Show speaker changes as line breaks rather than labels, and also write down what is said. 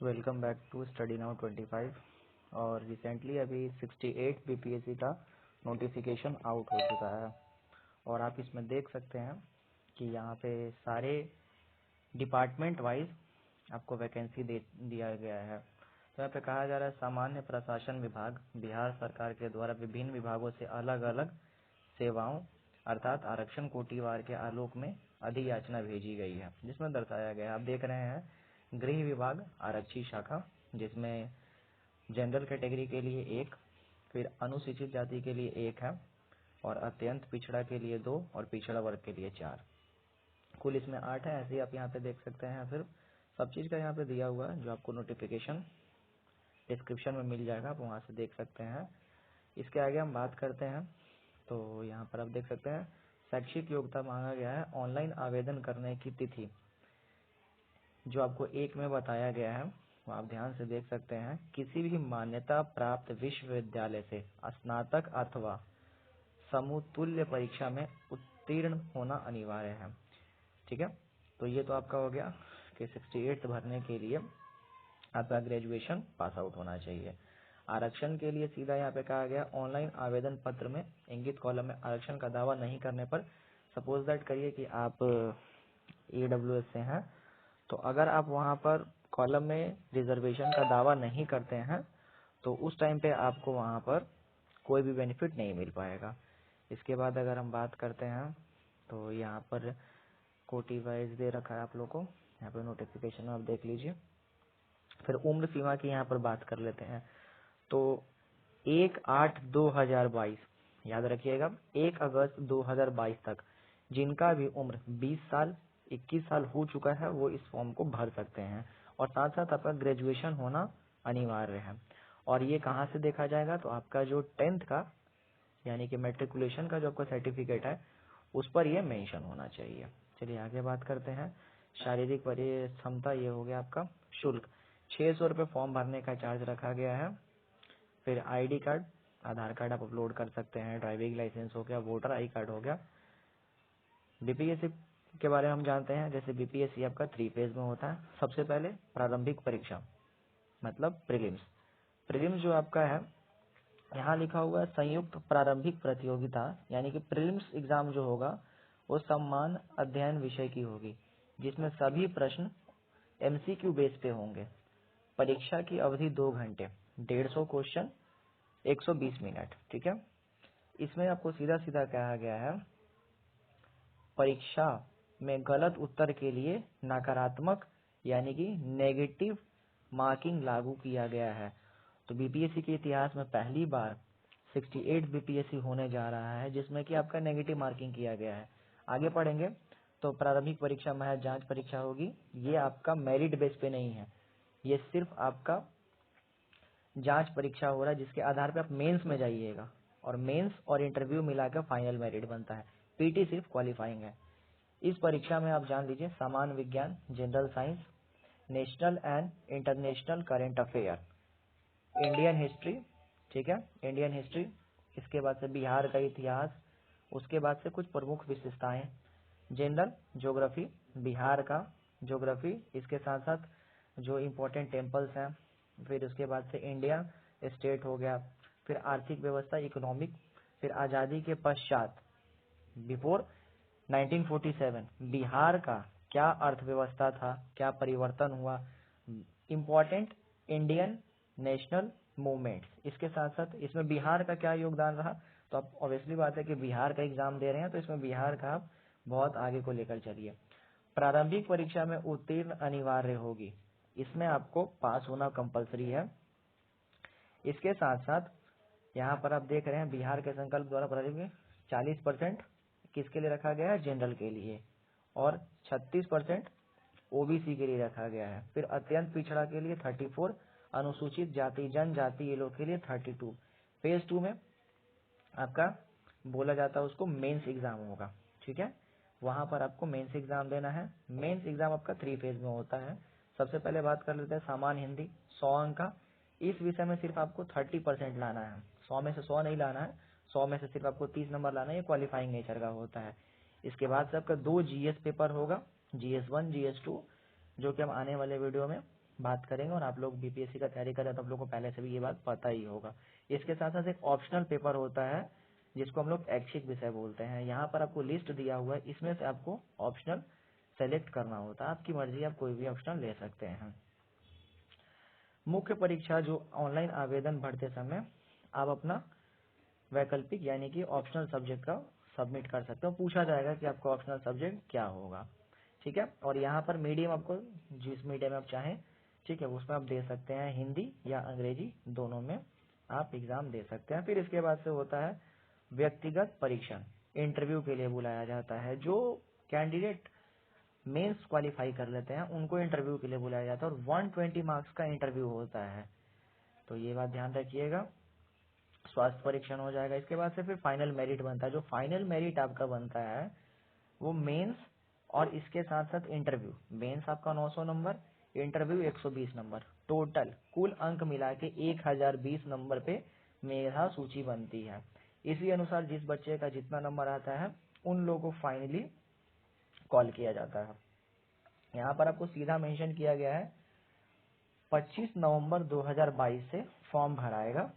Welcome back to study now 25। और recently अभी 68 BPSC का नोटिफिकेशन आउट हो चुका है और आप इसमें देख सकते हैं कि यहाँ पे सारे डिपार्टमेंट वाइज आपको वैकेंसी दे दिया गया है। तो यहाँ पे कहा जा रहा है सामान्य प्रशासन विभाग बिहार सरकार के द्वारा विभिन्न विभागों से अलग अलग सेवाओं अर्थात आरक्षण कोटिवार के आलोक में अधियाचना भेजी गई है, जिसमें दर्शाया गया है। आप देख रहे हैं गृह विभाग आरक्षी शाखा, जिसमें जनरल कैटेगरी के लिए 1, फिर अनुसूचित जाति के लिए 1 है और अत्यंत पिछड़ा के लिए 2 और पिछड़ा वर्ग के लिए 4। कुल इसमें 8 है। ऐसे ही आप यहाँ पे देख सकते हैं। फिर सब चीज़ का यहाँ पे दिया हुआ है, जो आपको नोटिफिकेशन डिस्क्रिप्शन में मिल जाएगा, आप वहाँ से देख सकते हैं। इसके आगे हम बात करते हैं तो यहाँ पर आप देख सकते हैं शैक्षिक योग्यता मांगा गया है। ऑनलाइन आवेदन करने की तिथि जो आपको 1 में बताया गया है वो आप ध्यान से देख सकते हैं। किसी भी मान्यता प्राप्त विश्वविद्यालय से स्नातक अथवा समतुल्य परीक्षा में उत्तीर्ण होना अनिवार्य है। ठीक है, तो ये तो आपका हो गया कि 68 भरने के लिए आपका ग्रेजुएशन पास आउट होना चाहिए। आरक्षण के लिए सीधा यहाँ पे कहा गया ऑनलाइन आवेदन पत्र में इंगित कॉलम में आरक्षण का दावा नहीं करने पर, सपोज दैट करिए कि आप AWS से हैं, तो अगर आप वहाँ पर कॉलम में रिजर्वेशन का दावा नहीं करते हैं तो उस टाइम पे आपको वहाँ पर कोई भी बेनिफिट नहीं मिल पाएगा। इसके बाद अगर हम बात करते हैं तो यहाँ पर कोटी वाइज दे रखा है आप लोग को, यहाँ पर नोटिफिकेशन में आप देख लीजिए। फिर उम्र सीमा की यहाँ पर बात कर लेते हैं तो 1/8/2022 याद रखिएगा, 1 अगस्त 2022 तक जिनका भी उम्र 20 साल 21 साल हो चुका है वो इस फॉर्म को भर सकते हैं। और साथ साथ आपका ग्रेजुएशन होना अनिवार्य है। और ये कहाँ से देखा जाएगा, तो आपका जो 10th का यानी कि मैट्रिकुलेशन का जो आपका सर्टिफिकेट है उस पर ये मेंशन होना चाहिए। चलिए आगे बात करते हैं। शारीरिक क्षमता ये हो गया आपका। शुल्क 600 रुपये फॉर्म भरने का चार्ज रखा गया है। फिर ID कार्ड, आधार कार्ड आप अपलोड कर सकते हैं, ड्राइविंग लाइसेंस हो गया, वोटर आई कार्ड हो गया। बीपीएससी के बारे में हम जानते हैं, जैसे बीपीएससी आपका 3 फेज में होता है। सबसे पहले प्रारंभिक परीक्षा मतलब प्रीलिम्स। प्रीलिम्स जो आपका है यहाँ लिखा हुआ है संयुक्त प्रारंभिक प्रतियोगिता, यानी कि प्रीलिम्स एग्जाम जो होगा वो सम्मान अध्ययन विषय की होगी, जिसमें सभी प्रश्न MCQ बेस पे होंगे। परीक्षा की अवधि 2 घंटे, 150 क्वेश्चन, 120 मिनट। ठीक है, इसमें आपको सीधा सीधा कहा गया है परीक्षा में गलत उत्तर के लिए नकारात्मक यानी कि नेगेटिव मार्किंग लागू किया गया है। तो बीपीएससी के इतिहास में पहली बार 68 बीपीएससी होने जा रहा है जिसमें कि आपका नेगेटिव मार्किंग किया गया है। आगे पढ़ेंगे तो प्रारंभिक परीक्षा महज जांच परीक्षा होगी। ये आपका मेरिट बेस पे नहीं है, ये सिर्फ आपका जांच परीक्षा हो रहा है, जिसके आधार पे आप मेंस में जाइएगा और मेंस और इंटरव्यू मिलाकर फाइनल मेरिट बनता है। पीटी सिर्फ क्वालिफाइंग है। इस परीक्षा में आप जान लीजिए सामान्य विज्ञान, general science, national and international current affair, Indian history. ठीक है, इंडियन हिस्ट्री। इसके बाद से बिहार का इतिहास, उसके बाद से कुछ प्रमुख विशेषताएं, जनरल ज्योग्राफी, बिहार का ज्योग्राफी, इसके साथ साथ जो इम्पोर्टेंट टेम्पल्स हैं, फिर उसके बाद से इंडिया स्टेट हो गया, फिर आर्थिक व्यवस्था इकोनॉमिक, फिर आज़ादी के पश्चात बिफोर 1947 बिहार का क्या अर्थव्यवस्था था, क्या परिवर्तन हुआ, इम्पोर्टेंट इंडियन नेशनल मूवमेंट्स। इसके साथ साथ इसमें बिहार का क्या योगदान रहा, तो अब ऑब्वियसली बात है कि बिहार का एग्जाम दे रहे हैं तो इसमें बिहार का आप बहुत आगे को लेकर चलिए। प्रारंभिक परीक्षा में उत्तीर्ण अनिवार्य होगी, इसमें आपको पास होना कंपलसरी है। इसके साथ साथ यहाँ पर आप देख रहे हैं बिहार के संकल्प द्वारा प्रारंभिक 40% किसके लिए रखा गया है, जनरल के लिए, और 36% ओबीसी के लिए रखा गया है। फिर अत्यंत पिछड़ा के लिए 34, अनुसूचित जाति जनजाति ये लोग के लिए 32। फेज 2 में आपका बोला जाता है उसको मेंस एग्जाम होगा। ठीक है, वहां पर आपको मेंस एग्जाम देना है। मेंस एग्जाम आपका 3 फेज में होता है। सबसे पहले बात कर लेते हैं सामान्य हिंदी, 100 अंक का। इस विषय में सिर्फ आपको 30% लाना है, 100 में से 100 नहीं लाना है, 100 में से सिर्फ आपको 30 नंबर लाना है। ये क्वालिफाइंग नेचर का होता है। इसके बाद से आपका 2 GS पेपर होगा, GS1 GS2, जो कि हम आने वाले वीडियो में बात करेंगे। और आप लोग बीपीएससी का तैयारी कर रहे हैं तो आप लोग को पहले से भी ये बात पता ही होगा। इसके साथ साथ एक ऑप्शनल पेपर होता है जिसको हम लोग ऐच्छिक विषय बोलते हैं। यहाँ पर आपको लिस्ट दिया हुआ है, इसमें से आपको ऑप्शनल सेलेक्ट करना होता है। आपकी मर्जी, आप कोई भी ऑप्शनल ले सकते हैं। मुख्य परीक्षा जो ऑनलाइन आवेदन भरते समय आप अपना वैकल्पिक यानी कि ऑप्शनल सब्जेक्ट का सबमिट कर सकते हो। पूछा जाएगा कि आपका ऑप्शनल सब्जेक्ट क्या होगा, ठीक है। और यहाँ पर मीडियम आपको जिस मीडियम में आप चाहें, ठीक है, उसमें आप दे सकते हैं। हिंदी या अंग्रेजी दोनों में आप एग्जाम दे सकते हैं। फिर इसके बाद से होता है व्यक्तिगत परीक्षण। इंटरव्यू के लिए बुलाया जाता है। जो कैंडिडेट मेंस क्वालिफाई कर लेते हैं उनको इंटरव्यू के लिए बुलाया जाता है और 120 मार्क्स का इंटरव्यू होता है, तो ये बात ध्यान रखिएगा। स्वास्थ्य परीक्षण हो जाएगा। इसके बाद से फिर फाइनल मेरिट बनता है। जो फाइनल मेरिट आपका बनता है वो मेंस और इसके साथ साथ इंटरव्यू। मेंस आपका 900 नंबर, इंटरव्यू 120 नंबर, टोटल कुल अंक मिला के 1020 नंबर पे मेधा सूची बनती है। इसी अनुसार जिस बच्चे का जितना नंबर आता है उन लोगों को फाइनली कॉल किया जाता है। यहाँ पर आपको सीधा मेंशन किया गया है 25 नवंबर 2022 से फॉर्म भराएगा